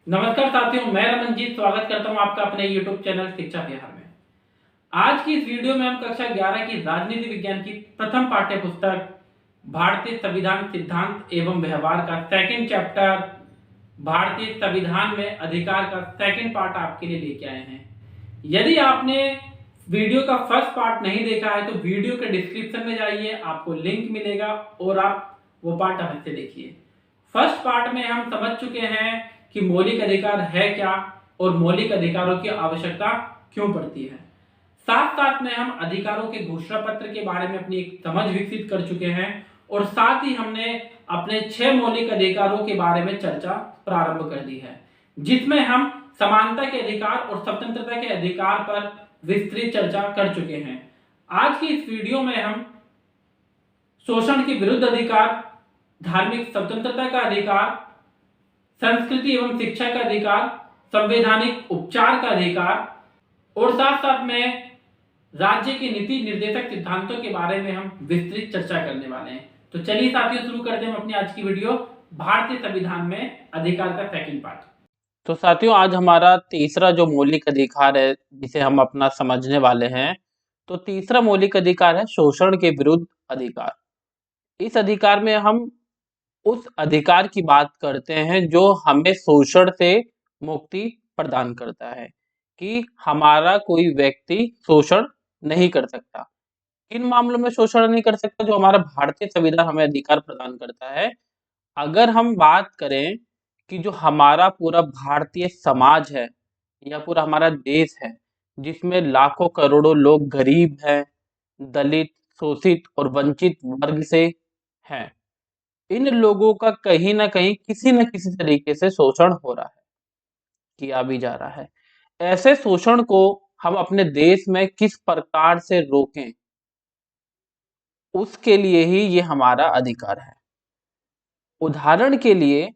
नमस्कार साथियों, मैं रमनजीत स्वागत करता हूं आपका अपने YouTube चैनल शिक्षा विहार में। आज की इस वीडियो में हम कक्षा 11 की राजनीति विज्ञान की प्रथम पाठ्य पुस्तक भारतीय संविधान सिद्धांत एवं व्यवहार का सेकंड चैप्टर भारतीय संविधान में अधिकार का सेकंड पार्ट आपके लिए लेके आए हैं। यदि आपने वीडियो का फर्स्ट पार्ट नहीं देखा है तो वीडियो के डिस्क्रिप्शन में जाइए, आपको लिंक मिलेगा और आप वो पार्ट अवश्य देखिए। फर्स्ट पार्ट में हम समझ चुके हैं कि मौलिक अधिकार है क्या और मौलिक अधिकारों की आवश्यकता क्यों पड़ती है। साथ साथ में हम अधिकारों के घोषणा पत्र के बारे में अपनी एक समझ विकसित कर चुके हैं और साथ ही हमने अपने 6 मौलिक अधिकारों के बारे में चर्चा प्रारंभ कर दी है, जिसमें हम समानता के अधिकार और स्वतंत्रता के अधिकार पर विस्तृत चर्चा कर चुके हैं। आज की इस वीडियो में हम शोषण के विरुद्ध अधिकार, धार्मिक स्वतंत्रता का अधिकार, संस्कृति एवं शिक्षा का अधिकार, संवैधानिक उपचार का अधिकार और साथ साथ में राज्य के नीति निर्देशक सिद्धांतों के बारे में हम विस्तृत चर्चा करने वाले हैं। तो चलिए साथियों, शुरू करते हैं अपनी आज की वीडियो भारतीय संविधान में अधिकार का सेकंड पार्ट। तो साथियों, आज हमारा तीसरा जो मौलिक अधिकार है जिसे हम अपना समझने वाले हैं, तो तीसरा मौलिक अधिकार है शोषण के विरुद्ध अधिकार। इस अधिकार में हम उस अधिकार की बात करते हैं जो हमें शोषण से मुक्ति प्रदान करता है, कि हमारा कोई व्यक्ति शोषण नहीं कर सकता। किन मामलों में शोषण नहीं कर सकता? जो हमारा भारतीय संविधान हमें अधिकार प्रदान करता है। अगर हम बात करें कि जो हमारा पूरा भारतीय समाज है या पूरा हमारा देश है, जिसमें लाखों करोड़ों लोग गरीब हैं, दलित, शोषित और वंचित वर्ग से हैं, इन लोगों का कहीं ना कहीं किसी न किसी तरीके से शोषण हो रहा है, किया भी जा रहा है। ऐसे शोषण को हम अपने देश में किस प्रकार से रोकें, उसके लिए ही ये हमारा अधिकार है। उदाहरण के लिए,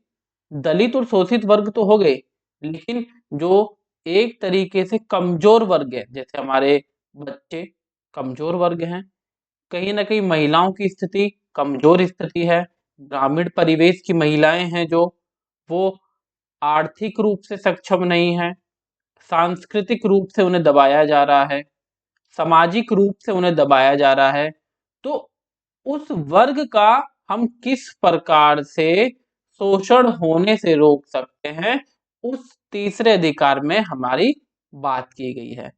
दलित और शोषित वर्ग तो हो गए, लेकिन जो एक तरीके से कमजोर वर्ग है, जैसे हमारे बच्चे कमजोर वर्ग हैं, कहीं ना कहीं महिलाओं की स्थिति कमजोर स्थिति है, ग्रामीण परिवेश की महिलाएं हैं जो वो आर्थिक रूप से सक्षम नहीं है, सांस्कृतिक रूप से उन्हें दबाया जा रहा है, सामाजिक रूप से उन्हें दबाया जा रहा है। तो उस वर्ग का हम किस प्रकार से शोषण होने से रोक सकते हैं, उस तीसरे अधिकार में हमारी बात की गई है।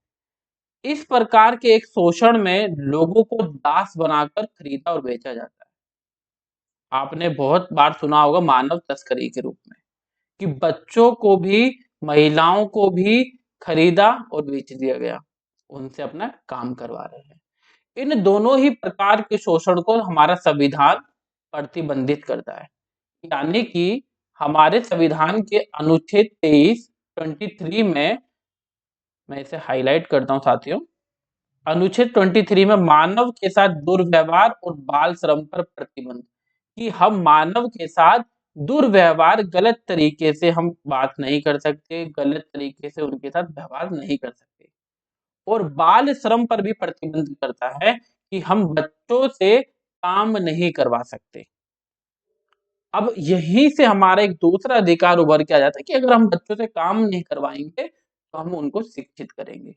इस प्रकार के एक शोषण में लोगों को दास बनाकर खरीदा और बेचा जाता है। आपने बहुत बार सुना होगा मानव तस्करी के रूप में, कि बच्चों को भी, महिलाओं को भी खरीदा और बेच दिया गया, उनसे अपना काम करवा रहे हैं। इन दोनों ही प्रकार के शोषण को हमारा संविधान प्रतिबंधित करता है। यानी कि हमारे संविधान के अनुच्छेद 23 में, मैं इसे हाईलाइट करता हूं साथियों, अनुच्छेद 23 में मानव के साथ दुर्व्यवहार और बाल श्रम पर प्रतिबंध, कि हम मानव के साथ दुर्व्यवहार, गलत तरीके से हम बात नहीं कर सकते, गलत तरीके से उनके साथ व्यवहार नहीं कर सकते। और बाल श्रम पर भी प्रतिबंध करता है, कि हम बच्चों से काम नहीं करवा सकते। अब यहीं से हमारा एक दूसरा अधिकार उभर के आ जाता है, कि अगर हम बच्चों से काम नहीं करवाएंगे तो हम उनको शिक्षित करेंगे।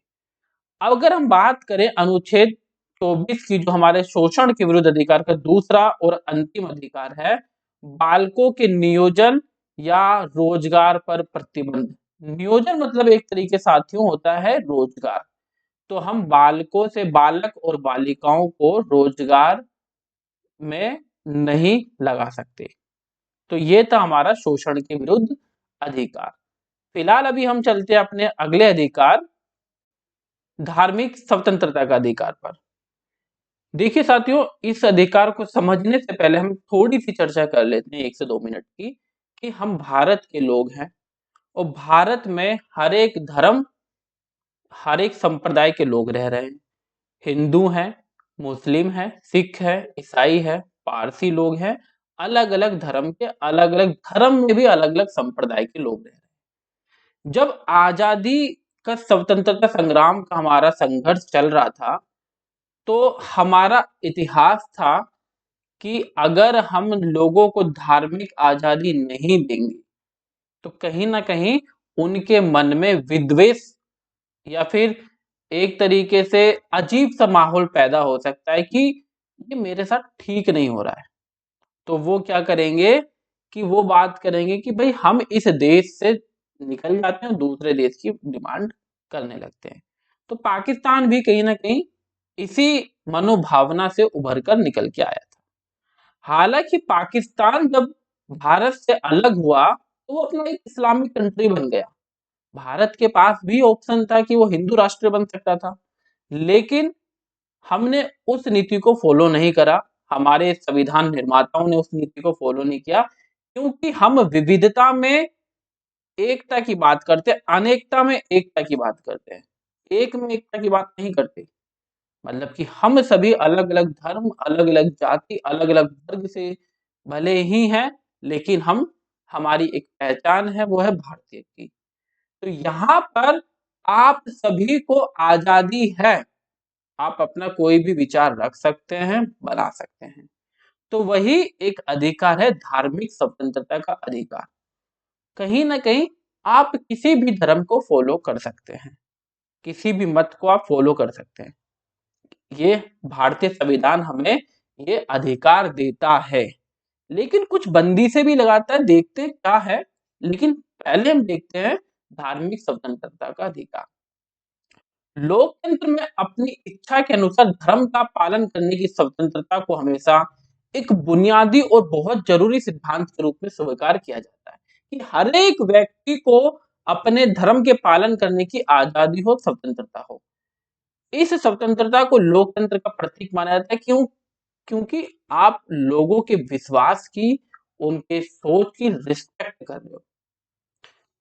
अब अगर हम बात करें अनुच्छेद 24 की, जो हमारे शोषण के विरुद्ध अधिकार का दूसरा और अंतिम अधिकार है, बालकों के नियोजन या रोजगार पर प्रतिबंध। नियोजन मतलब एक तरीके साथियों होता है रोजगार। तो हम बालकों से, बालक और बालिकाओं को रोजगार में नहीं लगा सकते। तो ये था हमारा शोषण के विरुद्ध अधिकार। फिलहाल अभी हम चलते हैं अपने अगले अधिकार, धार्मिक स्वतंत्रता का अधिकार पर। देखिए साथियों, इस अधिकार को समझने से पहले हम थोड़ी सी चर्चा कर लेते हैं 1 से 2 मिनट की, कि हम भारत के लोग हैं और भारत में हर एक धर्म, हर एक संप्रदाय के लोग रह रहे हैं। हिंदू हैं, मुस्लिम हैं, सिख है, ईसाई है, पारसी लोग हैं, अलग अलग धर्म के, अलग अलग धर्म में भी अलग अलग संप्रदाय के लोग रह रहे हैं। जब आजादी का, स्वतंत्रता संग्राम का हमारा संघर्ष चल रहा था, तो हमारा इतिहास था कि अगर हम लोगों को धार्मिक आजादी नहीं देंगे, तो कहीं ना कहीं उनके मन में विद्वेष या फिर एक तरीके से अजीब सा माहौल पैदा हो सकता है कि ये मेरे साथ ठीक नहीं हो रहा है। तो वो क्या करेंगे कि वो बात करेंगे कि भाई हम इस देश से निकल जाते हैं, दूसरे देश की डिमांड करने लगते हैं। तो पाकिस्तान भी कहीं ना कहीं इसी मनोभावना से उभर कर निकल के आया था। हालांकि पाकिस्तान जब भारत से अलग हुआ तो वो अपना एक इस्लामिक कंट्री बन गया। भारत के पास भी ऑप्शन था कि वो हिंदू राष्ट्र बन सकता था, लेकिन हमने उस नीति को फॉलो नहीं करा। हमारे संविधान निर्माताओं ने उस नीति को फॉलो नहीं किया, क्योंकि हम विविधता में एकता की बात करते हैं, अनेकता में एकता की बात करते हैं, एक में एकता की बात नहीं करते। मतलब कि हम सभी अलग अलग धर्म, अलग अलग जाति, अलग अलग वर्ग से भले ही हैं, लेकिन हम हमारी एक पहचान है, वो है भारतीय की। तो यहाँ पर आप सभी को आजादी है, आप अपना कोई भी विचार रख सकते हैं, बना सकते हैं। तो वही एक अधिकार है, धार्मिक स्वतंत्रता का अधिकार। कहीं ना कहीं आप किसी भी धर्म को फॉलो कर सकते हैं, किसी भी मत को आप फॉलो कर सकते हैं। ये भारतीय संविधान हमें ये अधिकार देता है, लेकिन कुछ बंदिशें भी लगाता है। देखते हैं क्या है, लेकिन पहले हम देखते हैं धार्मिक स्वतंत्रता का अधिकार। लोकतंत्र में अपनी इच्छा के अनुसार धर्म का पालन करने की स्वतंत्रता को हमेशा एक बुनियादी और बहुत जरूरी सिद्धांत के रूप में स्वीकार किया जाता है कि हर एक व्यक्ति को अपने धर्म के पालन करने की आजादी हो, स्वतंत्रता हो। इस स्वतंत्रता को लोकतंत्र का प्रतीक माना जाता है। क्यों? क्योंकि आप लोगों के विश्वास की, उनके सोच की रिस्पेक्ट कर रहे हो।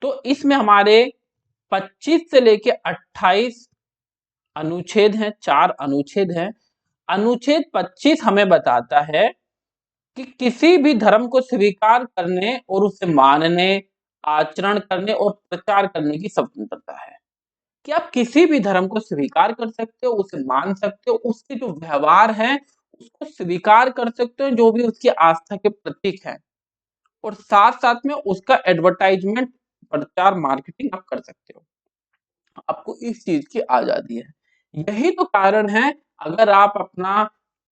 तो इसमें हमारे 25 से लेके 28 अनुच्छेद हैं, 4 अनुच्छेद हैं। अनुच्छेद 25 हमें बताता है कि किसी भी धर्म को स्वीकार करने और उसे मानने, आचरण करने और प्रचार करने की स्वतंत्रता है। कि आप किसी भी धर्म को स्वीकार कर सकते हो, उसे मान सकते हो, उसके जो व्यवहार हैं उसको स्वीकार कर सकते हो, जो भी उसकी आस्था के प्रतीक हैं, और साथ साथ में उसका एडवर्टाइजमेंट, प्रचार, मार्केटिंग आप कर सकते हो। आपको इस चीज की आजादी है। यही तो कारण है, अगर आप अपना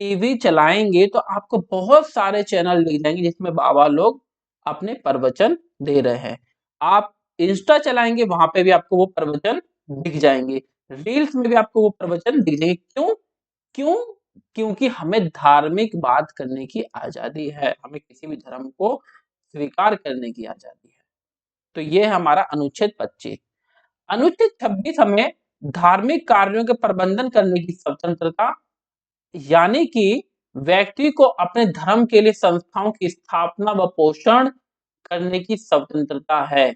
टीवी चलाएंगे तो आपको बहुत सारे चैनल दिख जाएंगे जिसमें बाबा लोग अपने प्रवचन दे रहे हैं। आप इंस्टा चलाएंगे, वहां पे भी आपको वो प्रवचन दिख जाएंगे। रील्स में भी आपको वो प्रवचन दिख जाएंगे। क्यों? क्यों? क्योंकि हमें धार्मिक बात करने की आजादी है, हमें किसी भी धर्म को स्वीकार करने की आजादी है। तो ये है हमारा अनुच्छेद 25। अनुच्छेद 26 हमें धार्मिक कार्यों के प्रबंधन करने की स्वतंत्रता, यानी कि व्यक्ति को अपने धर्म के लिए संस्थाओं की स्थापना व पोषण करने की स्वतंत्रता है।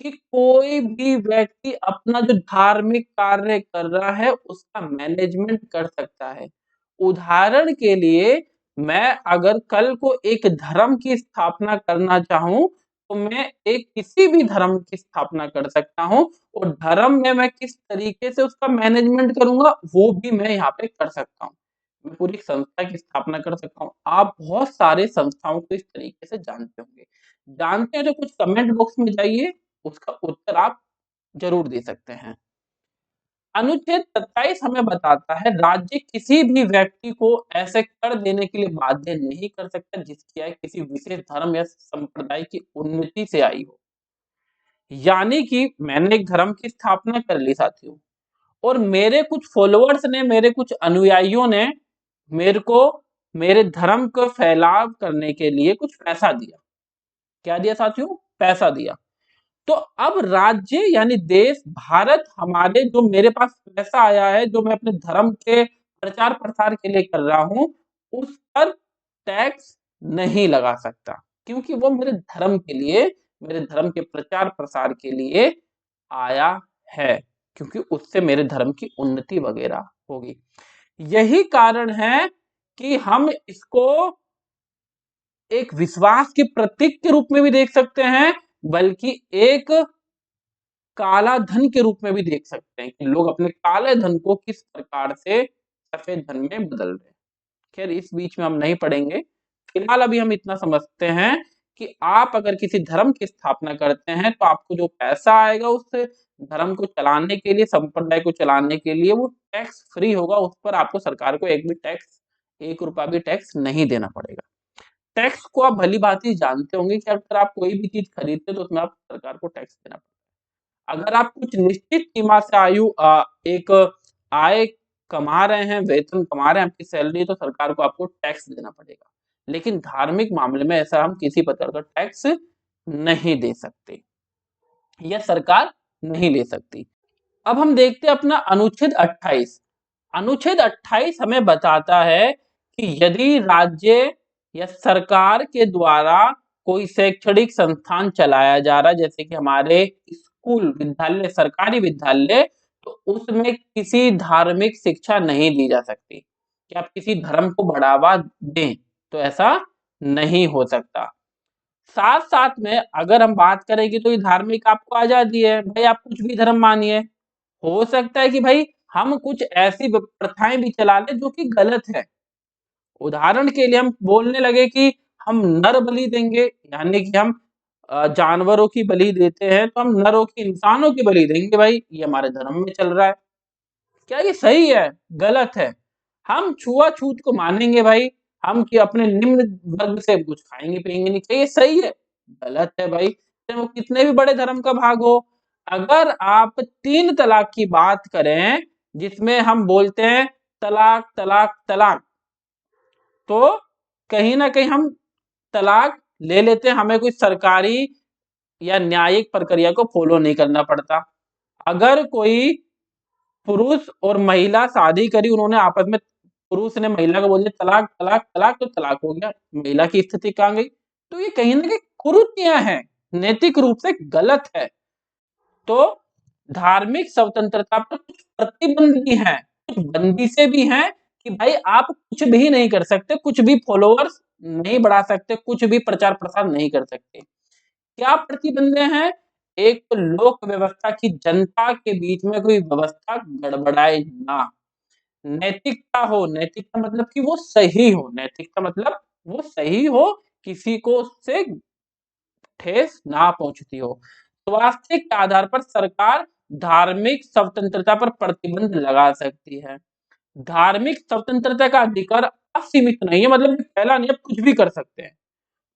कि कोई भी व्यक्ति अपना जो धार्मिक कार्य कर रहा है उसका मैनेजमेंट कर सकता है। उदाहरण के लिए, मैं अगर कल को एक धर्म की स्थापना करना चाहूं तो मैं एक किसी भी धर्म की स्थापना कर सकता हूं, और धर्म में मैं किस तरीके से उसका मैनेजमेंट करूंगा वो भी मैं यहाँ पे कर सकता हूँ। मैं पूरी संस्था की स्थापना कर सकता हूँ। आप बहुत सारे संस्थाओं को इस तरीके से जानते होंगे। जानते हैं तो कुछ कमेंट बॉक्स में जाइए, उसका उत्तर आप जरूर दे सकते हैं। अनुच्छेद 27 हमें बताता है राज्य किसी भी व्यक्ति को ऐसे कर देने के लिए बाध्य नहीं कर सकता जिसकी आय किसी विशेष धर्म या संप्रदाय की उन्नति से आई हो। यानी कि मैंने एक धर्म की स्थापना कर ली साथियों, और मेरे कुछ फॉलोअर्स ने, मेरे कुछ अनुयायियों ने मेरे को मेरे धर्म को फैलाव करने के लिए कुछ पैसा दिया। क्या दिया साथियों? पैसा दिया। तो अब राज्य यानी देश भारत, हमारे जो मेरे पास पैसा आया है, जो मैं अपने धर्म के प्रचार प्रसार के लिए कर रहा हूं, उस पर टैक्स नहीं लगा सकता, क्योंकि वो मेरे धर्म के लिए, मेरे धर्म के प्रचार प्रसार के लिए आया है, क्योंकि उससे मेरे धर्म की उन्नति वगैरह होगी। यही कारण है कि हम इसको एक विश्वास के प्रतीक के रूप में भी देख सकते हैं, बल्कि एक काला धन के रूप में भी देख सकते हैं कि लोग अपने काले धन को किस प्रकार से सफेद धन में बदल रहे हैं। खैर, इस बीच में हम नहीं पढ़ेंगे। फिलहाल अभी हम इतना समझते हैं कि आप अगर किसी धर्म की स्थापना करते हैं तो आपको जो पैसा आएगा उस धर्म को चलाने के लिए, संप्रदाय को चलाने के लिए, वो टैक्स फ्री होगा। उस पर आपको सरकार को एक भी टैक्स, 1 रुपया भी टैक्स नहीं देना पड़ेगा। टैक्स को आप भली भांति जानते होंगे कि अगर आप कोई भी चीज खरीदते हैं तो उसमें आप सरकार को टैक्स देना पड़ेगा। अगर आप कुछ निश्चित सीमा से एक आय कमा रहे हैं, वेतन कमा रहे हैं, आपकी सैलरी, तो सरकार को आपको टैक्स देना पड़ेगा। लेकिन धार्मिक मामले में ऐसा हम किसी प्रकार का टैक्स नहीं दे सकते, या सरकार नहीं ले सकती। अब हम देखते हैं अपना अनुच्छेद 28। अनुच्छेद 28 हमें बताता है कि यदि राज्य या सरकार के द्वारा कोई शैक्षणिक संस्थान चलाया जा रहा है, जैसे कि हमारे स्कूल, विद्यालय, सरकारी विद्यालय, तो उसमें किसी धार्मिक शिक्षा नहीं दी जा सकती कि आप किसी धर्म को बढ़ावा दें, तो ऐसा नहीं हो सकता। साथ साथ में अगर हम बात करेंगे तो ये धार्मिक आपको आजादी है, भाई आप कुछ भी धर्म मानिए। हो सकता है कि भाई हम कुछ ऐसी प्रथाएं भी चला लें जो कि गलत है। उदाहरण के लिए हम बोलने लगे कि हम नर बलि देंगे, यानी कि हम जानवरों की बलि देते हैं तो हम नरों की, इंसानों की बलि देंगे, भाई ये हमारे धर्म में चल रहा है। क्या ये सही है? गलत है। हम छुआछूत को मानेंगे भाई, हम कि अपने निम्न वर्ग से कुछ खाएंगे पिएंगे नहीं, क्या ये सही है? गलत है भाई, चाहे वो कितने भी बड़े धर्म का भाग हो। अगर आप 3 तलाक की बात करें, जिसमें हम बोलते हैं तलाक तलाक तलाक, तो कहीं ना कहीं हम तलाक ले लेते हैं, हमें कोई सरकारी या न्यायिक प्रक्रिया को फॉलो नहीं करना पड़ता। अगर कोई पुरुष और महिला शादी करी, उन्होंने आपस में, पुरुष ने महिला को बोल दिया तलाक तलाक तलाक, तो तलाक हो गया, महिला की स्थिति कहाँ गई? तो ये कहीं ना कहीं कुरीतियां हैं, नैतिक रूप से गलत है। तो धार्मिक स्वतंत्रता पर कुछ प्रतिबंध भी हैं, कुछ बंदिशें भी हैं कि भाई आप कुछ भी नहीं कर सकते, कुछ भी फॉलोअर्स नहीं बढ़ा सकते, कुछ भी प्रचार प्रसार नहीं कर सकते। क्या प्रतिबंध हैं? एक तो लोक व्यवस्था की, जनता के बीच में कोई व्यवस्था गड़बड़ाए ना। नैतिकता हो, नैतिकता मतलब कि वो सही हो, नैतिकता मतलब वो सही हो, किसी को उससे ठेस ना पहुंचती हो। स्वास्थ्य के आधार पर सरकार धार्मिक स्वतंत्रता पर प्रतिबंध लगा सकती है। धार्मिक स्वतंत्रता का अधिकार असीमित नहीं है, मतलब पहला नहीं, आप कुछ भी कर सकते हैं।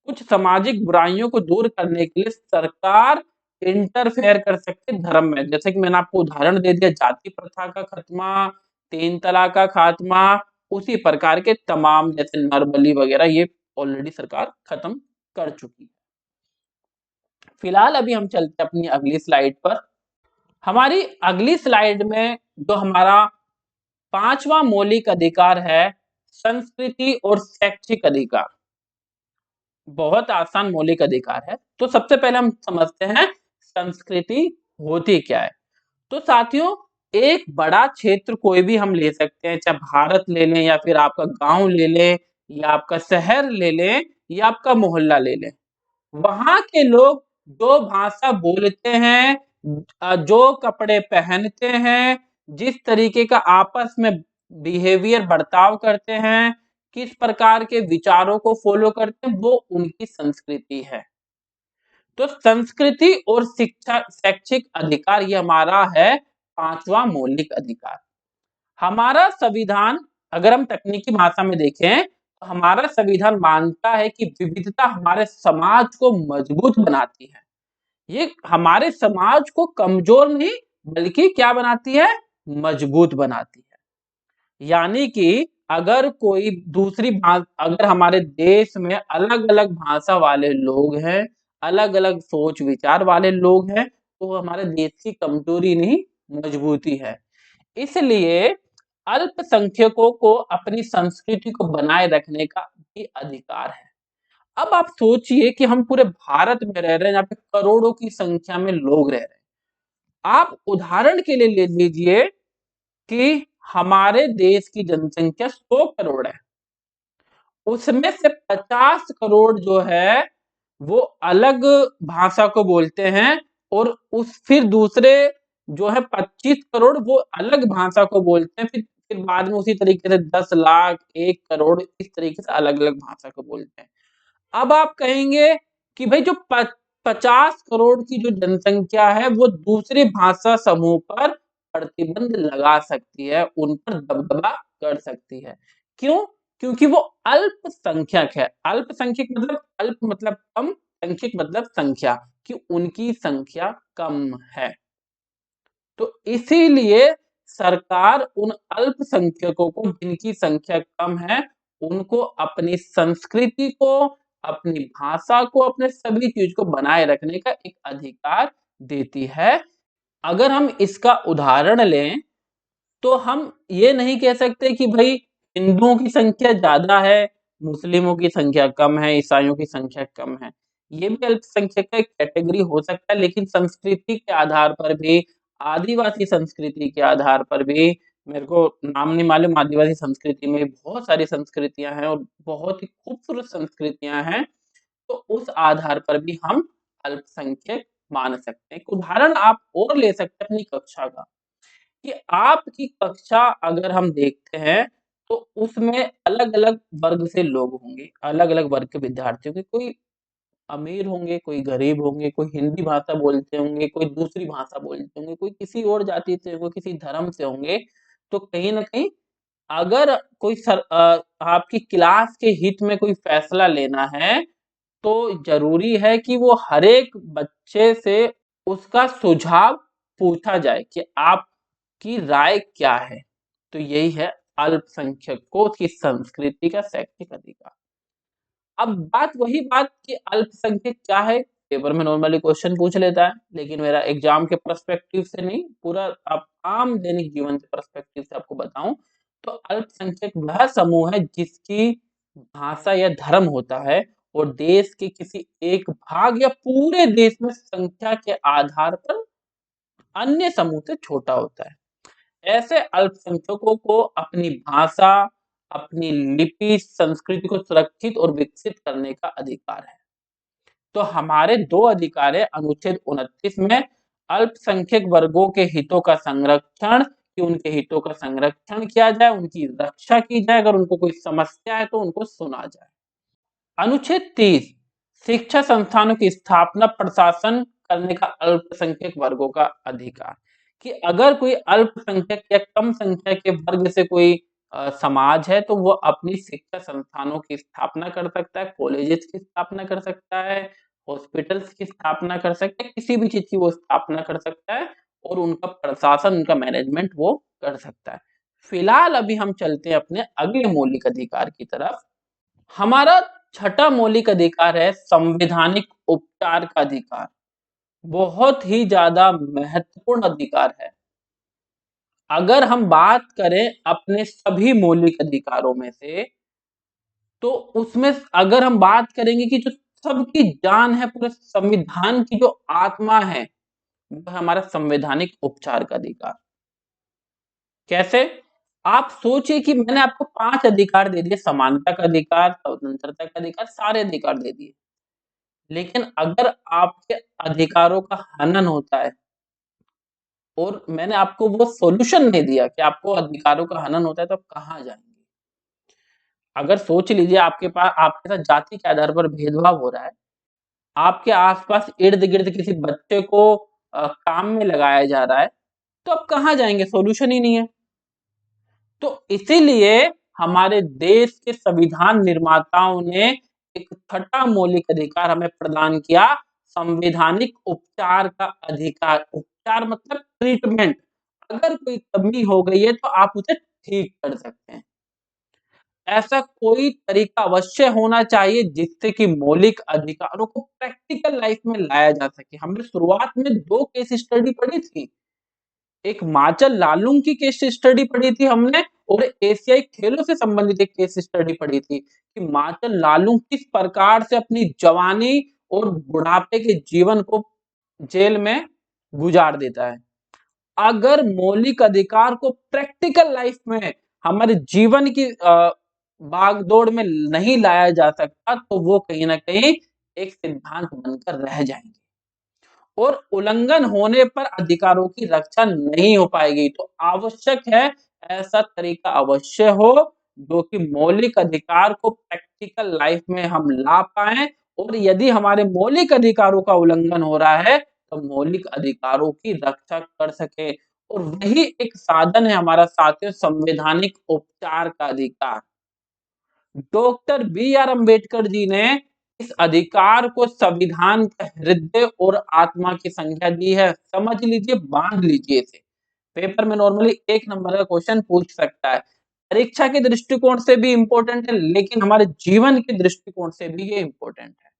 कुछ सामाजिक बुराइयों को दूर करने के लिए सरकार इंटरफेयर कर सकती है धर्म में। जैसे कि मैंने आपको उदाहरण दे दिया, जाति प्रथा का खात्मा, 3 तलाक का खात्मा, उसी प्रकार के तमाम, जैसे नरबली वगैरह, ये ऑलरेडी सरकार खत्म कर चुकी है। फिलहाल अभी हम चलते हैं अपनी अगली स्लाइड पर। हमारी अगली स्लाइड में जो हमारा 5वां मौलिक अधिकार है, संस्कृति और शैक्षिक अधिकार, बहुत आसान मौलिक अधिकार है। तो सबसे पहले हम समझते हैं संस्कृति होती क्या है। तो साथियों, एक बड़ा क्षेत्र कोई भी हम ले सकते हैं, चाहे भारत ले लें, या फिर आपका गांव ले लें, या आपका शहर ले लें, या आपका मोहल्ला ले लें। वहां के लोग जो भाषा बोलते हैं, जो कपड़े पहनते हैं, जिस तरीके का आपस में बिहेवियर, बर्ताव करते हैं, किस प्रकार के विचारों को फॉलो करते हैं, वो उनकी संस्कृति है। तो संस्कृति और शिक्षा, शैक्षिक अधिकार, ये हमारा है 5वां मौलिक अधिकार। हमारा संविधान, अगर हम तकनीकी भाषा में देखें, तो हमारा संविधान मानता है कि विविधता हमारे समाज को मजबूत बनाती है। ये हमारे समाज को कमजोर नहीं, बल्कि क्या बनाती है? मजबूत बनाती है। यानी कि अगर कोई दूसरी भाषा, अगर हमारे देश में अलग अलग भाषा वाले लोग हैं, अलग अलग सोच विचार वाले लोग हैं, तो वो हमारे देश की कमजोरी नहीं, मजबूती है। इसलिए अल्पसंख्यकों को अपनी संस्कृति को बनाए रखने का भी अधिकार है। अब आप सोचिए कि हम पूरे भारत में रह रहे हैं, यहाँ पे करोड़ों की संख्या में लोग रह रहे हैं। आप उदाहरण के लिए ले लीजिए कि हमारे देश की जनसंख्या 100 करोड़ है, उसमें से 50 करोड़ जो है वो अलग भाषा को बोलते हैं, और उस फिर दूसरे जो है 25 करोड़ वो अलग भाषा को बोलते हैं, फिर बाद में उसी तरीके से 10 लाख, 1 करोड़, इस तरीके से अलग अलग भाषा को बोलते हैं। अब आप कहेंगे कि भाई जो 50 करोड़ की जो जनसंख्या है वो दूसरे भाषा समूह पर प्रतिबंध लगा सकती है, उन पर दबदबा कर सकती है। क्यों? क्योंकि वो अल्पसंख्यक है। अल्पसंख्यक मतलब अल्प मतलब कम, संख्यक मतलब संख्या, कि उनकी संख्या कम है। तो इसीलिए सरकार उन अल्पसंख्यकों को जिनकी संख्या कम है, उनको अपनी संस्कृति को, अपनी भाषा को, अपने सभी चीज को बनाए रखने का एक अधिकार देती है। अगर हम इसका उदाहरण लें तो हम ये नहीं कह सकते कि भाई हिंदुओं की संख्या ज्यादा है, मुस्लिमों की संख्या कम है, ईसाइयों की संख्या कम है। ये भी अल्पसंख्यक का एक कैटेगरी हो सकता है, लेकिन संस्कृति के आधार पर भी, आदिवासी संस्कृति के आधार पर भी, मेरे को नाम नहीं मालूम, आदिवासी संस्कृति में बहुत सारी संस्कृतियां हैं और बहुत ही खूबसूरत संस्कृतियां हैं। तो उस आधार पर भी हम अल्पसंख्यक मान सकते हैं। एक उदाहरण आप और ले सकते हैं अपनी कक्षा का, कि आपकी कक्षा अगर हम देखते हैं तो उसमें अलग-अलग वर्ग से लोग होंगे, अलग-अलग वर्ग के विद्यार्थी होंगे, कोई अमीर होंगे, कोई गरीब होंगे, कोई हिंदी भाषा बोलते होंगे, कोई दूसरी भाषा बोलते होंगे, कोई किसी और जाति से होंगे, किसी धर्म से होंगे। तो कहीं न कहीं अगर कोई आपकी क्लास के हित में कोई फैसला लेना है, तो ज़रूरी है कि वो हर एक बच्चे से उसका सुझाव पूछा जाए कि आपकी राय क्या है? तो यही है अल्पसंख्यकों की संस्कृति का शैक्षिक अधिकार। अब बात कि अल्पसंख्यक क्या है? पेपर में नॉर्मली क्वेश्चन पूछ लेता है, लेकिन मेरा एग्जाम के पर्सपेक्टिव से नहीं, पूरा आप आम दैनिक जीवन के पर्सपेक्टिव से आपको बताऊं, तो अल्पसंख्यक वह समूह है जिसकी भाषा या धर्म होता है और देश के किसी एक भाग या पूरे देश में संख्या के आधार पर अन्य समूह से छोटा होता है। ऐसे अल्पसंख्यकों को अपनी भाषा, अपनी लिपि, संस्कृति को सुरक्षित और विकसित करने का अधिकार है। तो हमारे 2 अधिकार है अनुच्छेद 29 में, अल्पसंख्यक वर्गों के हितों का संरक्षण, कि उनके हितों का संरक्षण किया जाए, उनकी रक्षा की जाए, अगर उनको कोई समस्या है तो उनको सुना जाए। अनुच्छेद 30 शिक्षा संस्थानों की स्थापना, प्रशासन करने का अल्पसंख्यक वर्गों का अधिकार, कि अगर कोई अल्पसंख्यक या कम संख्या के वर्ग से कोई समाज है तो वो अपनी शिक्षा संस्थानों की स्थापना कर सकता है, कॉलेजेस की स्थापना कर सकता है, हॉस्पिटल्स की स्थापना कर सकता है, किसी भी चीज की वो स्थापना कर सकता है और उनका प्रशासन, उनका मैनेजमेंट वो कर सकता है। फिलहाल अभी हम चलते हैं अपने अगले मौलिक अधिकार की तरफ। हमारा छठा मौलिक अधिकार है संवैधानिक उपचार का अधिकार। बहुत ही ज्यादा महत्वपूर्ण अधिकार है। अगर हम बात करें अपने सभी मौलिक अधिकारों में से, तो उसमें अगर हम बात करेंगे कि जो सबकी जान है, पूरे संविधान की जो आत्मा है, वो है हमारा संवैधानिक उपचार का अधिकार। कैसे? आप सोचिए कि मैंने आपको 5 अधिकार दे दिए, समानता का अधिकार, स्वतंत्रता का अधिकार, सारे अधिकार दे दिए। लेकिन अगर आपके अधिकारों का हनन होता है और मैंने आपको वो सॉल्यूशन नहीं दिया कि आपको अधिकारों का हनन होता है, तो आप कहाँ जाएँगे? अगर सोच लीजिए आपके साथ जाति के आधार पर भेदभाव हो रहा है, आपके आस-पास इर्द-गिर्द किसी बच्चे को काम में लगाया जा रहा है, तो आप कहाँ जाएँगे? सॉल्यूशन ही नहीं है। तो इसीलिए हमारे देश के संविधान निर्माताओं ने एक छठा मौलिक अधिकार हमें प्रदान किया, संवैधानिक उपचार का अधिकार। उपचार मतलब ट्रीटमेंट। अगर कोई कमी हो गई है तो आप उसे ठीक कर सकते हैं। ऐसा कोई तरीका अवश्य होना चाहिए जिससे कि मौलिक अधिकारों को प्रैक्टिकल लाइफ में लाया जा सके। हमने शुरुआत में 2 केस स्टडी पढ़ी थी। एक माचल लालुंग की केस स्टडी पढ़ी थी हमने और एशियाई खेलों से संबंधित एक केस स्टडी पढ़ी थी कि माचल लालुंग किस प्रकार से अपनी जवानी और बुढ़ापे के जीवन को जेल में गुजार देता है। अगर मौलिक अधिकार को प्रैक्टिकल लाइफ में हमारे जीवन की भागदौड़ में नहीं लाया जा सकता तो वो कहीं न कहीं एक सिद्धांत बनकर रह जाएँगे। और उल्लंघन होने पर अधिकारों की रक्षा नहीं हो पाएगी। तो आवश्यक है ऐसा तरीका अवश्य हो जो कि मौलिक अधिकार को प्रैक्टिकल लाइफ में हम ला पाएँ और यदि हमारे मौलिक अधिकारों का उल्लंघन हो रहा है तो मौलिक अधिकारों की रक्षा कर सके। और वही एक साधन है हमारा साथियों संवैधानिक उपचार का अधिकार। Doctor B are Ambedkar ji ने इस अधिकार को संविधान का हृदय और आत्मा की संज्ञा दी है। समझ लीजिए, बांध लीजिए इसे। पेपर में नॉर्मली 1 नंबर का क्वेश्चन पूछ सकता है। परीक्षा के दृष्टिकोण से भी इंपॉर्टेंट है, लेकिन हमारे जीवन के दृष्टिकोण से भी ये इंपॉर्टेंट है।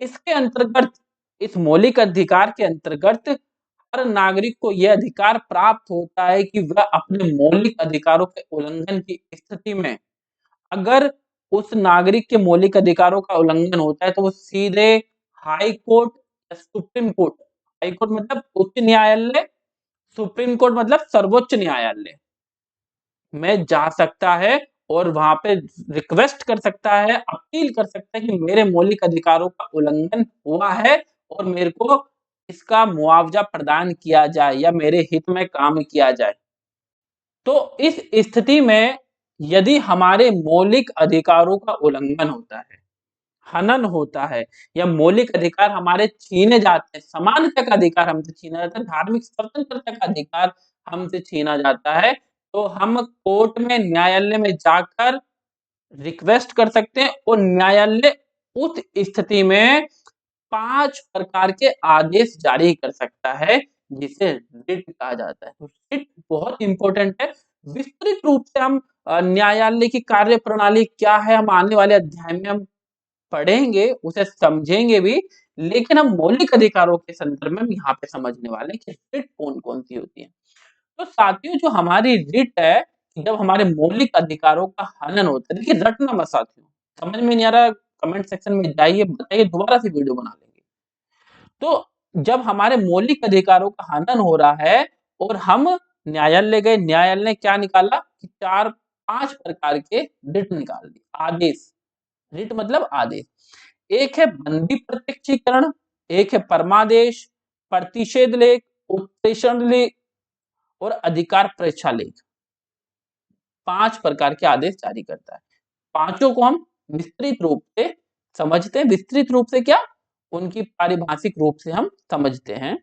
इसके अंतर्गत, इस मौलिक अधिकार के अंतर्गत हर नागरिक को यह अधिकार प्राप्त होता है कि वह अपने मौलिक अधिकारों के उल्लंघन की स्थिति में, अगर उस नागरिक के मौलिक अधिकारों का उल्लंघन होता है तो वो सीधे हाई कोर्ट या सुप्रीम कोर्ट, हाई कोर्ट मतलब उच्च न्यायालय, सुप्रीम कोर्ट मतलब सर्वोच्च न्यायालय में जा सकता है और वहां पे रिक्वेस्ट कर सकता है, अपील कर सकता है कि मेरे मौलिक अधिकारों का उल्लंघन हुआ है और मेरे को इसका मुआवजा प्रदान किया जाए या मेरे हित में काम किया जाए। तो इस स्थिति में यदि हमारे मौलिक अधिकारों का उल्लंघन होता है, हनन होता है या मौलिक अधिकार हमारे छीने जाते हैं, समानता का अधिकार हमसे छीना जाता है, धार्मिक स्वतंत्रता का अधिकार हमसे छीना जाता है, तो हम कोर्ट में, न्यायालय में जाकर रिक्वेस्ट कर सकते हैं और न्यायालय उस स्थिति में 5 प्रकार के आदेश जारी कर सकता है, जिसे रिट कहा जाता है। तो रिट बहुत इंपॉर्टेंट है। विस्तृत रूप से हम न्यायालय की कार्यप्रणाली क्या है, हम आने वाले अध्याय में हम पढ़ेंगे, उसे समझेंगे भी, लेकिन हम मौलिक अधिकारों के संदर्भ में हम यहाँ पे समझने वाले हैं कि रिट कौन-कौन सी होती है। तो साथियों, जो हमारी रिट है, जब हमारे मौलिक अधिकारों का हनन होता है, देखिए रटना मत साथियों, समझ में नहीं आ रहा कमेंट सेक्शन में जाइए, बताइए, दोबारा से वीडियो बना लेंगे। तो जब हमारे मौलिक अधिकारों का हनन हो रहा है और हम न्यायालय गए, न्यायालय ने क्या निकाला कि 4-5 प्रकार के रिट निकाल दिए, आदेश। रिट मतलब आदेश। एक है बंदी प्रत्यक्षीकरण, एक है परमादेश, प्रतिषेध लेख, उत्प्रेषण लेख और अधिकार परीक्षा लेख। 5 प्रकार के आदेश जारी करता है। पांचों को हम विस्तृत रूप से समझते हैं। विस्तृत रूप से क्या, उनकी पारिभाषिक रूप से हम समझते हैं।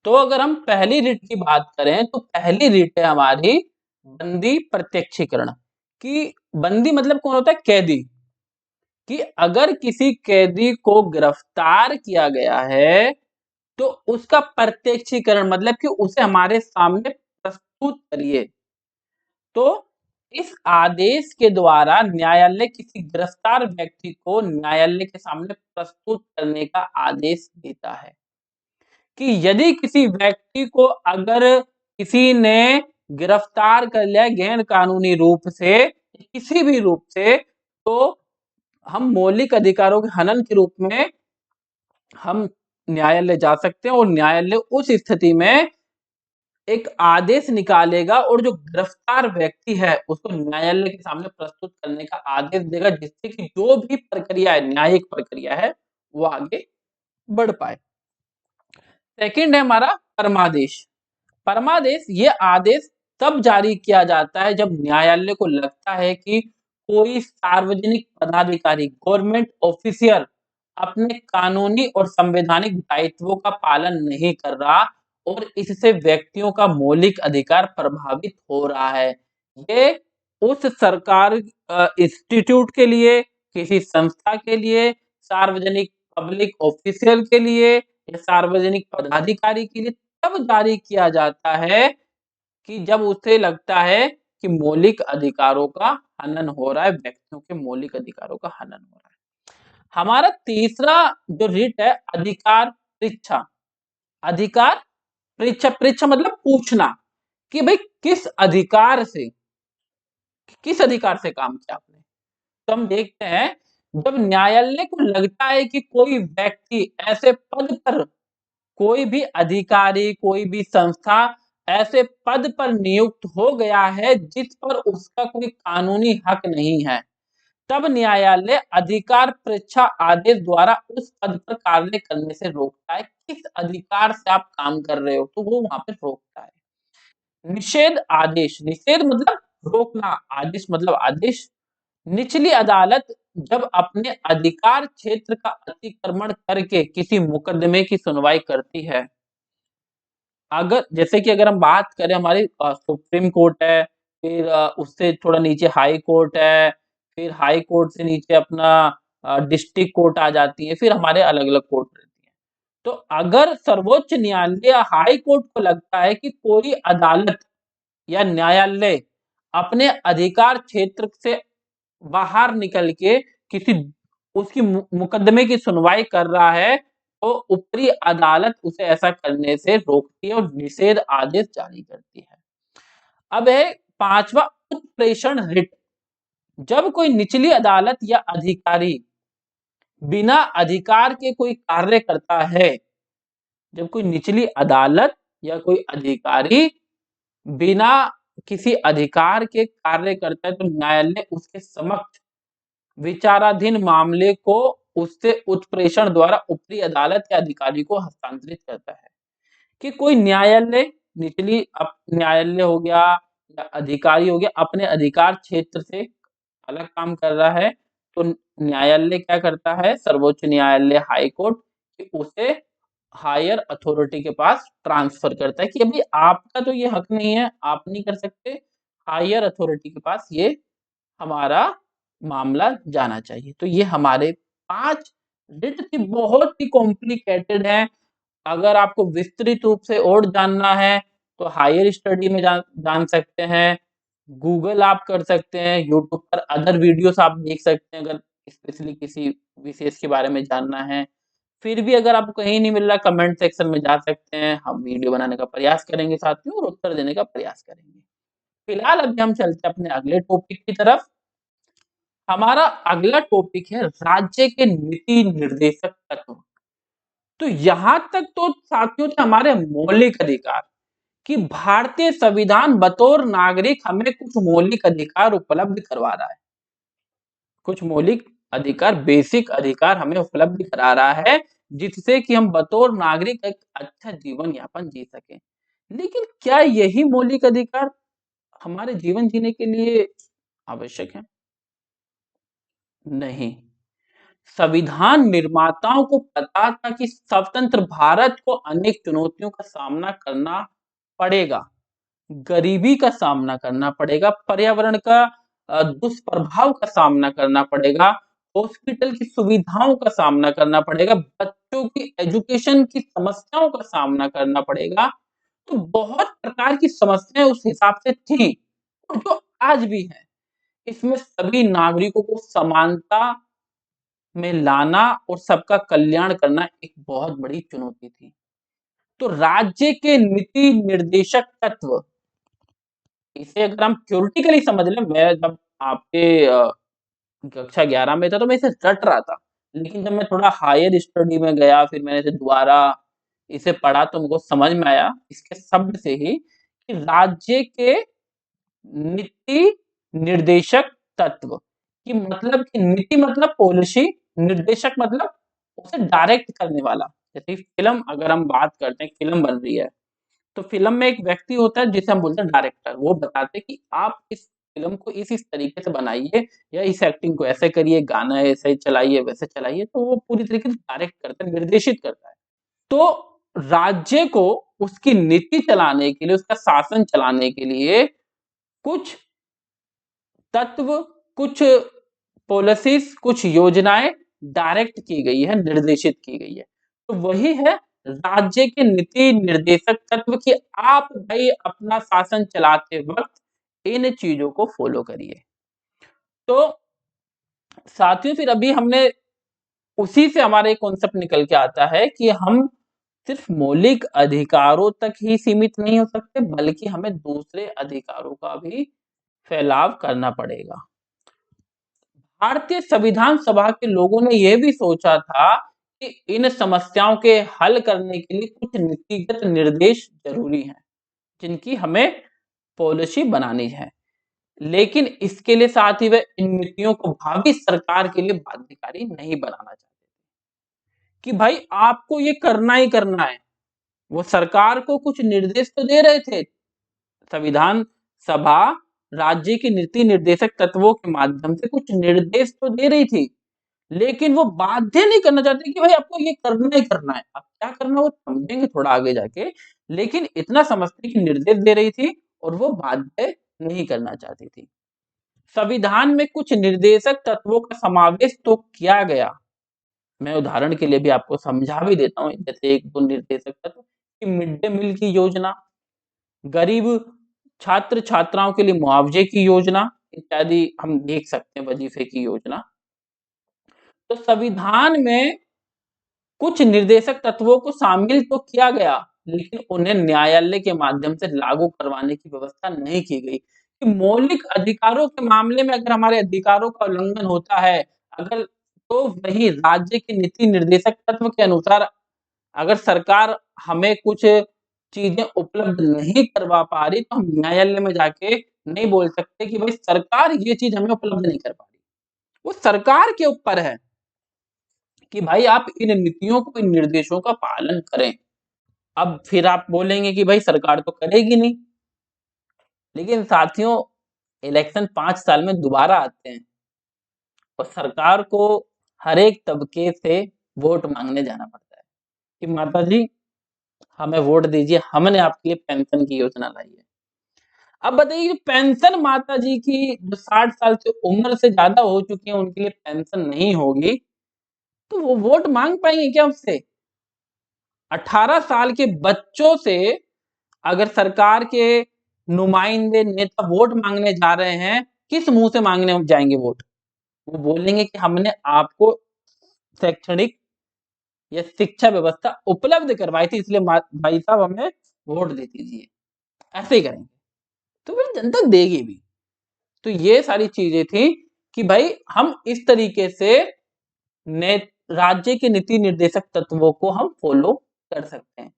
तो अगर हम पहली रिट की बात करें तो पहली रिट है हमारी बंदी प्रत्यक्षीकरण। कि बंदी मतलब कौन होता है, कैदी। कि अगर किसी कैदी को गिरफ्तार किया गया है तो उसका प्रत्यक्षीकरण मतलब कि उसे हमारे सामने प्रस्तुत करिए। तो इस आदेश के द्वारा न्यायालय किसी गिरफ्तार व्यक्ति को न्यायालय के सामने प्रस्तुत करने का आदेश देता है। कि यदि किसी व्यक्ति को अगर किसी ने गिरफ्तार कर लिया गैर कानूनी रूप से, किसी भी रूप से, तो हम मौलिक अधिकारों के हनन के रूप में हम न्यायालय जा सकते हैं और न्यायालय उस स्थिति में एक आदेश निकालेगा और जो गिरफ्तार व्यक्ति है उसको न्यायालय के सामने प्रस्तुत करने का आदेश देगा, जिससे कि जो भी प्रक्रिया है, न्यायिक प्रक्रिया है, वो आगे बढ़ पाए। सेकंड है हमारा परमादेश। परमादेश ये आदेश तब जारी किया जाता है जब न्यायालय को लगता है कि कोई सार्वजनिक पदाधिकारी, गवर्नमेंट ऑफिशियल अपने कानूनी और संवैधानिक दायित्वों का पालन नहीं कर रहा और इससे व्यक्तियों का मौलिक अधिकार प्रभावित हो रहा है। ये उस सरकार, इंस्टीट्यूट के लिए, किसी संस्था के लिए, सार्वजनिक पब्लिक ऑफिशियल के लिए या सार्वजनिक पदाधिकारी के लिए तब जारी किया जाता है कि जब उसे लगता है कि मौलिक अधिकारों का हनन हो रहा है, व्यक्तियों के मौलिक अधिकारों का हनन हो रहा है। हमारा तीसरा जो रिट है, अधिकार परीक्षा। अधिकार परीक्षा, परीक्षा मतलब पूछना कि भाई किस अधिकार से काम किया आपने। तो हम देखते हैं जब न्यायालय को लगता है कि कोई व्यक्ति ऐसे पद पर, कोई भी अधिकारी, कोई भी संस्था ऐसे पद पर नियुक्त हो गया है जिस पर उसका कोई कानूनी हक नहीं है, तब न्यायालय अधिकार परीक्षा आदेश द्वारा उस पद पर कार्य करने से रोकता है। किस अधिकार से आप काम कर रहे हो, तो वो वहां पे रोकता है। निषेध आदेश, निषेध मतलब रोकना, आदेश मतलब आदेश। निचली अदालत जब अपने अधिकार क्षेत्र का अतिक्रमण करके किसी मुकदमे की सुनवाई करती है, अगर जैसे कि अगर हम बात करें हमारी सुप्रीम कोर्ट है, फिर उससे थोड़ा नीचे हाई कोर्ट है, फिर हाई कोर्ट से नीचे अपना डिस्ट्रिक्ट कोर्ट आ जाती है, फिर हमारे अलग-अलग कोर्ट रहती हैं। तो अगर सर्वोच्च न्यायालय या हाई कोर्ट को लगता है कि कोई अदालत या न्यायालय अपने अधिकार क्षेत्र से बाहर निकल के किसी उसकी मुकदमे की सुनवाई कर रहा है, तो ऊपरी अदालत उसे ऐसा करने से रोकती है और निषेध आदेश जारी करती है। अब है पांचवा, उत्प्रेषण रिट। जब कोई निचली अदालत या अधिकारी बिना अधिकार के कोई कार्य करता है, जब कोई निचली अदालत या कोई अधिकारी बिना किसी अधिकार के कार्य करता है, तो न्यायालय उसके समक्ष विचाराधीन मामले को उससे उत्प्रेषण द्वारा ऊपरी अदालत या अधिकारी को हस्तांतरित करता है। कि कोई न्यायालय निचली न्यायालय हो गया या अधिकारी हो गया, अपने अधिकार क्षेत्र से अलग काम कर रहा है, तो न्यायालय क्या करता है, सर्वोच्च न्यायालय, हाई कोर्ट, कि उसे हायर अथॉरिटी के पास ट्रांसफर करता है कि अभी आपका तो ये हक नहीं है, आप नहीं कर सकते, हायर अथॉरिटी के पास ये हमारा मामला जाना चाहिए। तो ये हमारे 5 रिट थी, बहुत ही कॉम्प्लिकेटेड है। अगर आपको विस्तृत रूप से और जानना है तो हायर स्टडी में जान सकते हैं, गूगल आप कर सकते हैं, यूट्यूब पर अदर वीडियोस आप देख सकते हैं अगर स्पेशली किसी विशेष के बारे में जानना है। फिर भी अगर आपको कहीं नहीं मिल रहा, कमेंट सेक्शन में जा सकते हैं, हम वीडियो बनाने का प्रयास करेंगे साथियों और उत्तर देने का प्रयास करेंगे। फिलहाल अभी हम चलते हैं अपने अगले टॉपिक की तरफ। हमारा अगला टॉपिक है राज्य के नीति निर्देशक तत्व। तो यहां तक तो साथियों थे हमारे मौलिक अधिकार, कि भारतीय संविधान बतौर नागरिक हमें कुछ मौलिक अधिकार उपलब्ध करवा रहा है, कुछ मौलिक अधिकार, बेसिक अधिकार हमें उपलब्ध करा रहा है, जिससे कि हम बतौर नागरिक एक अच्छा जीवन यापन जी सकें। लेकिन क्या यही मौलिक अधिकार हमारे जीवन जीने के लिए आवश्यक है? नहीं। संविधान निर्माताओं को पता था कि स्वतंत्र भारत को अनेक चुनौतियों का सामना करना पड़ेगा, गरीबी का सामना करना पड़ेगा, पर्यावरण का दुष्प्रभाव का सामना करना पड़ेगा, हॉस्पिटल की सुविधाओं का सामना करना पड़ेगा, बच्चों की एजुकेशन की समस्याओं का सामना करना पड़ेगा। तो बहुत प्रकार की समस्याएं उस हिसाब से थी और जो आज भी है। इसमें सभी नागरिकों को समानता में लाना और सबका कल्याण करना एक बहुत बड़ी चुनौती थी। तो राज्य के नीति निर्देशक तत्व, इसे अगर हम थ्योरेटिकली समझ लें, मैं जब आपके कक्षा 11 में था तो मैं इसे रट रहा था, लेकिन जब मैं थोड़ा हायर स्टडी में गया, फिर मैंने इसे दोबारा इसे पढ़ा तो मुझको समझ में आया इसके शब्द से ही, कि राज्य के नीति निर्देशक तत्व की मतलब, कि नीति मतलब पॉलिसी, निर्देशक मतलब उसे डायरेक्ट करने वाला। जैसे फिल्म अगर हम बात करते हैं, फिल्म बन रही है, तो फिल्म में एक व्यक्ति होता है जिसे हम बोलते हैं डायरेक्टर। वो बताते हैं कि आप इस फिल्म को इस तरीके से बनाइए या इस एक्टिंग को ऐसे करिए, गाना ऐसे चलाइए, वैसे चलाइए। तो वो पूरी तरीके से डायरेक्ट करता है, निर्देशित करता है। तो राज्य को उसकी नीति चलाने के लिए, उसका शासन चलाने के लिए कुछ तत्व, कुछ पॉलिसीज, कुछ योजनाएं डायरेक्ट की गई है, निर्देशित की गई है। तो वही है राज्य के नीति निर्देशक तत्व, कि आप भाई अपना शासन चलाते वक्त इन चीजों को फॉलो करिए। तो साथियों फिर अभी हमने उसी से हमारा एक कॉन्सेप्ट निकल के आता है कि हम सिर्फ मौलिक अधिकारों तक ही सीमित नहीं हो सकते, बल्कि हमें दूसरे अधिकारों का भी फैलाव करना पड़ेगा। भारतीय संविधान सभा के लोगों ने यह भी सोचा था कि इन समस्याओं के हल करने के लिए कुछ नीतिगत निर्देश जरूरी हैं, जिनकी हमें पॉलिसी बनानी है। लेकिन इसके लिए साथ ही वे इन नीतियों को भावी सरकार के लिए बाध्यकारी नहीं बनाना चाहते, कि भाई आपको ये करना ही करना है। वो सरकार को कुछ निर्देश तो दे रहे थे, संविधान सभा राज्य की नीति निर्देशक तत्वों के माध्यम से कुछ निर्देश तो दे रही थी, लेकिन वो बाध्य नहीं करना चाहती कि भाई आपको ये करना ही करना है। अब क्या करना वो समझेंगे थोड़ा आगे जाके, लेकिन इतना समझते कि निर्देश दे रही थी और वो बाध्य नहीं करना चाहती थी। संविधान में कुछ निर्देशक तत्वों का समावेश तो किया गया। मैं उदाहरण के लिए भी आपको समझा भी देता हूँ, जैसे एक दो निर्देशक तत्व कि मिड डे मील की योजना, गरीब छात्र छात्राओं के लिए मुआवजे की योजना इत्यादि हम देख सकते हैं, वजीफे की योजना। तो संविधान में कुछ निर्देशक तत्वों को शामिल तो किया गया, लेकिन उन्हें न्यायालय के माध्यम से लागू करवाने की व्यवस्था नहीं की गई। कि मौलिक अधिकारों के मामले में अगर हमारे अधिकारों का उल्लंघन होता है, अगर तो वही राज्य के नीति निर्देशक तत्व के अनुसार अगर सरकार हमें कुछ चीजें उपलब्ध नहीं करवा पा रही, तो हम न्यायालय में जाके नहीं बोल सकते कि भाई सरकार ये चीज हमें उपलब्ध नहीं कर पा रही। वो सरकार के ऊपर है कि भाई आप इन नीतियों को, इन निर्देशों का पालन करें। अब फिर आप बोलेंगे कि भाई सरकार तो करेगी नहीं, लेकिन साथियों इलेक्शन 5 साल में दोबारा आते हैं और सरकार को हर एक तबके से वोट मांगने जाना पड़ता है कि माता जी हमें वोट दीजिए, हमने आपके लिए पेंशन की योजना लाई है। अब बताइए पेंशन माता जी की जो 60 साल से उम्र से ज्यादा हो चुकी है उनके लिए पेंशन नहीं होगी, तो वो वोट मांग पाएंगे क्या उससे? 18 साल के बच्चों से अगर सरकार के नुमाइंदे नेता वोट मांगने जा रहे हैं, किस मुंह से मांगने जाएंगे वोट? वो बोलेंगे कि हमने आपको शैक्षणिक या शिक्षा व्यवस्था उपलब्ध करवाई थी, इसलिए भाई साहब हमें वोट दे दीजिए। ऐसे ही करेंगे तो फिर जनता देगी भी। तो ये सारी चीजें थी कि भाई हम इस तरीके से राज्य के नीति निर्देशक तत्वों को हम फॉलो कर सकते हैं।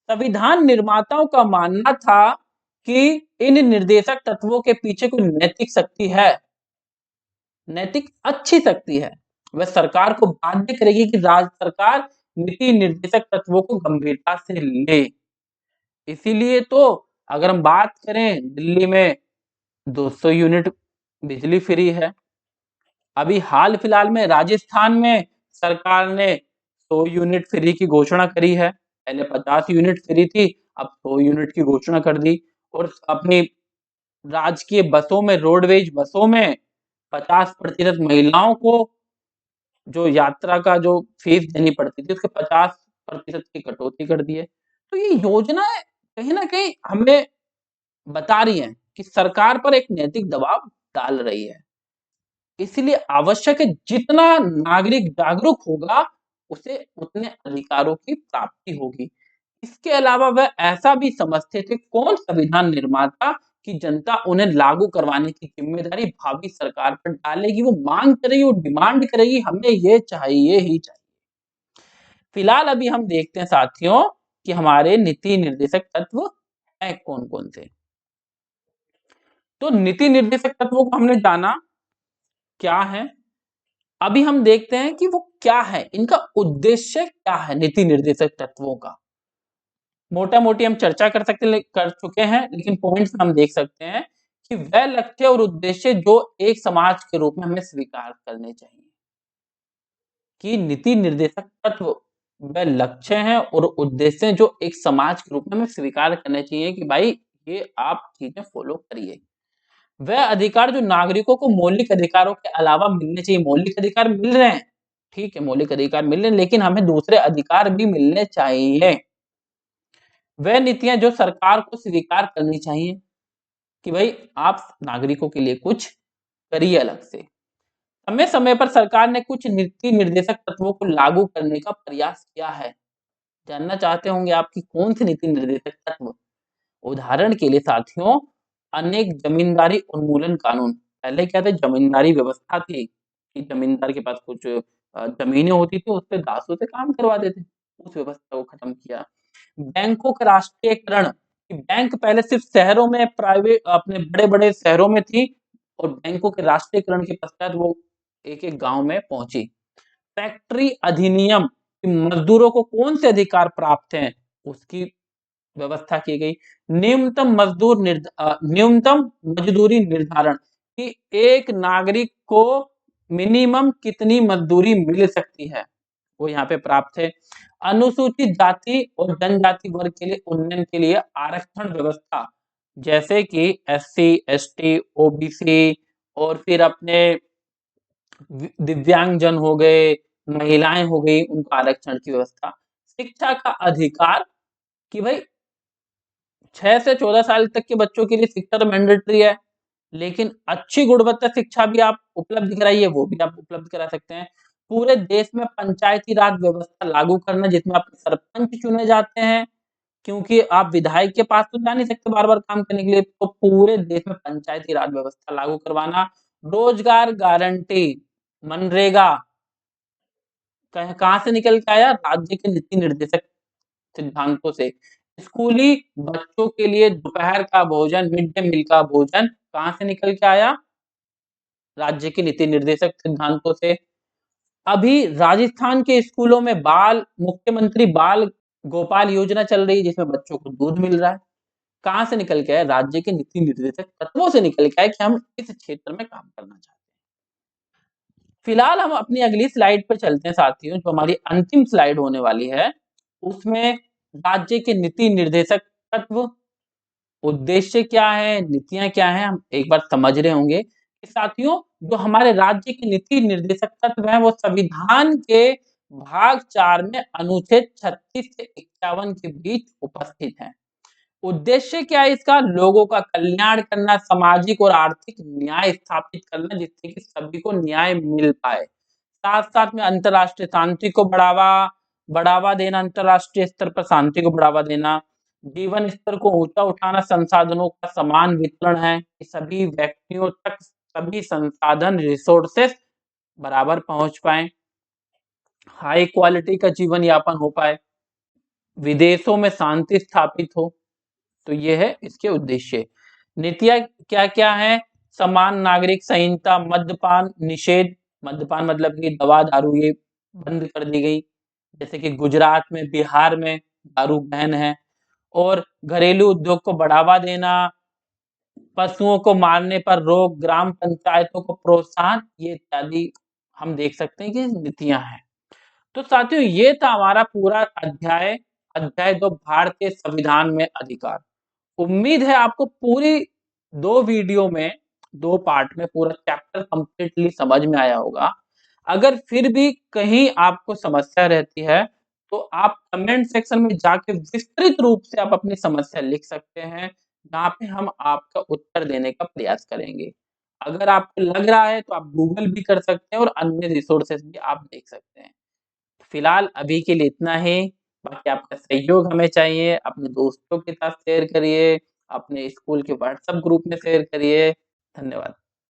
संविधान निर्माताओं का मानना था कि इन निर्देशक तत्वों के पीछे कोई नैतिक शक्ति है, नैतिक अच्छी शक्ति है। वह सरकार को बाध्य करेगी कि राज्य सरकार नीति निर्देशक तत्वों को गंभीरता से ले। इसीलिए तो अगर हम बात करें, दिल्ली में 200 यूनिट बिजली फ्री है। अभी हाल फिलहाल में राजस्थान में सरकार ने 100 यूनिट फ्री की घोषणा करी है। पहले 50 यूनिट फ्री थी, अब 100 यूनिट की घोषणा कर दी। और अपनी राजकीय बसों में, रोडवेज बसों में 50% महिलाओं को जो यात्रा का जो फीस देनी पड़ती थी उसके 50% की कटौती कर दी है। तो ये योजनाएं कहीं ना कहीं हमें बता रही हैं कि सरकार पर एक नैतिक दबाव डाल रही है। इसलिए आवश्यक है जितना नागरिक जागरूक होगा उसे उतने अधिकारों की प्राप्ति होगी। इसके अलावा वह ऐसा भी समझते थे कौन संविधान निर्माता कि जनता उन्हें लागू करवाने की जिम्मेदारी भावी सरकार पर डालेगी। वो मांग करेगी, वो डिमांड करेगी हमें ये चाहिए ही चाहिए। फिलहाल अभी हम देखते हैं साथियों कि हमारे नीति निर्देशक तत्व हैं कौन कौन से। तो नीति निर्देशक तत्वों को हमने जाना क्या है। अभी हम देखते हैं कि वो क्या है, इनका उद्देश्य क्या है। नीति निर्देशक तत्वों का मोटा मोटी हम चर्चा कर चुके हैं, लेकिन पॉइंट्स हम देख सकते हैं कि वह लक्ष्य और उद्देश्य जो एक समाज के रूप में हमें स्वीकार करने चाहिए। कि नीति निर्देशक तत्व वह लक्ष्य हैं और उद्देश्य हैं जो एक समाज के रूप में हमें स्वीकार करने चाहिए कि भाई ये आप चीजें फॉलो करिए। वह अधिकार जो नागरिकों को मौलिक अधिकारों के अलावा मिलने चाहिए। मौलिक अधिकार मिल रहे हैं, ठीक है, मौलिक अधिकार मिल रहे हैं, लेकिन हमें दूसरे अधिकार भी मिलने चाहिए। वह नीतियां जो सरकार को स्वीकार करनी चाहिए कि भाई आप नागरिकों के लिए कुछ करिए अलग से। समय समय पर सरकार ने कुछ नीति निर्देशक तत्वों को लागू करने का प्रयास किया है। जानना चाहते होंगे आप कि कौन से नीति निर्देशक तत्व। उदाहरण के लिए साथियों अनेक जमींदारी उन्मूलन कानून। पहले क्या था, जमींदारी व्यवस्था थी कि जमींदार के पास कुछ जमीनें होती थी, उस पे दासों से काम करवाते थे। उस व्यवस्था को खत्म किया। बैंकों का राष्ट्रीयकरण। बैंक पहले सिर्फ शहरों में, प्राइवेट अपने बड़े बड़े शहरों में थी और बैंकों के राष्ट्रीयकरण के पश्चात वो एक एक गांव में पहुंची। फैक्ट्री अधिनियम, मजदूरों को कौन से अधिकार प्राप्त हैं उसकी व्यवस्था की गई। न्यूनतम मजदूरी निर्धारण कि एक नागरिक को मिनिमम कितनी मजदूरी मिल सकती है, वो यहाँ पे प्राप्त है। अनुसूचित जाति और जनजाति वर्ग के लिए उन्नयन के लिए आरक्षण व्यवस्था, जैसे कि एससी, एसटी, ओबीसी और फिर अपने दिव्यांगजन हो गए, महिलाएं हो गई, उनका आरक्षण की व्यवस्था। शिक्षा का अधिकार कि भाई 6 से 14 साल तक के बच्चों के लिए शिक्षा तो मैंडेटरी है, लेकिन अच्छी गुणवत्ता शिक्षा भी आप उपलब्ध कराइए, वो भी आप उपलब्ध करा सकते हैं। पूरे देश में पंचायती राज व्यवस्था लागू करना, जिसमें आप सरपंच चुने जाते हैं, क्योंकि आप विधायक के पास तो जा नहीं सकते बार बार काम करने के लिए, तो पूरे देश में पंचायती राज व्यवस्था लागू करवाना। रोजगार गारंटी, मनरेगा कहाँ से निकल के आया, राज्य के नीति निर्देशक सिद्धांतों से। स्कूली बच्चों के लिए दोपहर का भोजन, मिड डे मील का भोजन कहाँ से निकल के आया, राज्य के नीति निर्देशक सिद्धांतों से। अभी राजस्थान के स्कूलों में मुख्यमंत्री बाल गोपाल योजना चल रही है, जिसमें बच्चों को दूध मिल रहा है। कहाँ से निकल के आया, राज्य के नीति निर्देशक तत्वों से निकल के आया कि हम इस क्षेत्र में काम करना चाहते हैं। फिलहाल हम अपनी अगली स्लाइड पर चलते हैं साथियों, जो हमारी अंतिम स्लाइड होने वाली है। उसमें राज्य के नीति निर्देशक तत्व, उद्देश्य क्या है, नीतियां क्या है, हम एक बार समझ रहे होंगे कि साथियों जो हमारे राज्य के नीति निर्देशक तत्व हैं वो संविधान के भाग 4 में अनुच्छेद 36 से 51 के बीच उपस्थित हैं। उद्देश्य क्या है इसका, लोगों का कल्याण करना, सामाजिक और आर्थिक न्याय स्थापित करना, जिससे कि सभी को न्याय मिल पाए। साथ साथ में अंतरराष्ट्रीय शांति को बढ़ावा देना, अंतरराष्ट्रीय स्तर पर शांति को बढ़ावा देना, जीवन स्तर को ऊंचा उठाना, संसाधनों का समान वितरण है कि सभी व्यक्तियों तक सभी संसाधन रिसोर्सेस बराबर पहुंच पाए, हाई क्वालिटी का जीवन यापन हो पाए, विदेशों में शांति स्थापित हो। तो ये है इसके उद्देश्य। नीतियां क्या क्या है, समान नागरिक संहिता, मद्यपान निषेध, मद्यपान मतलब कि दवा दारू ये बंद कर दी गई, जैसे कि गुजरात में, बिहार में दारू बैन है। और घरेलू उद्योग को बढ़ावा देना, पशुओं को मारने पर रोक, ग्राम पंचायतों को प्रोत्साहन, ये इत्यादि हम देख सकते हैं कि नीतियां हैं। तो साथियों ये था हमारा पूरा अध्याय 2 भारतीय संविधान में अधिकार। उम्मीद है आपको पूरी 2 वीडियो में, 2 पार्ट में पूरा चैप्टर कंप्लीटली समझ में आया होगा। अगर फिर भी कहीं आपको समस्या रहती है तो आप कमेंट सेक्शन में जाके विस्तृत रूप से आप अपनी समस्या लिख सकते हैं, जहाँ पे हम आपका उत्तर देने का प्रयास करेंगे। अगर आपको लग रहा है तो आप गूगल भी कर सकते हैं और अन्य रिसोर्सेज भी आप देख सकते हैं। फिलहाल अभी के लिए इतना ही, बाकी आपका सहयोग हमें चाहिए, अपने दोस्तों के साथ शेयर करिए, अपने स्कूल के व्हाट्सएप ग्रुप में शेयर करिए। धन्यवाद।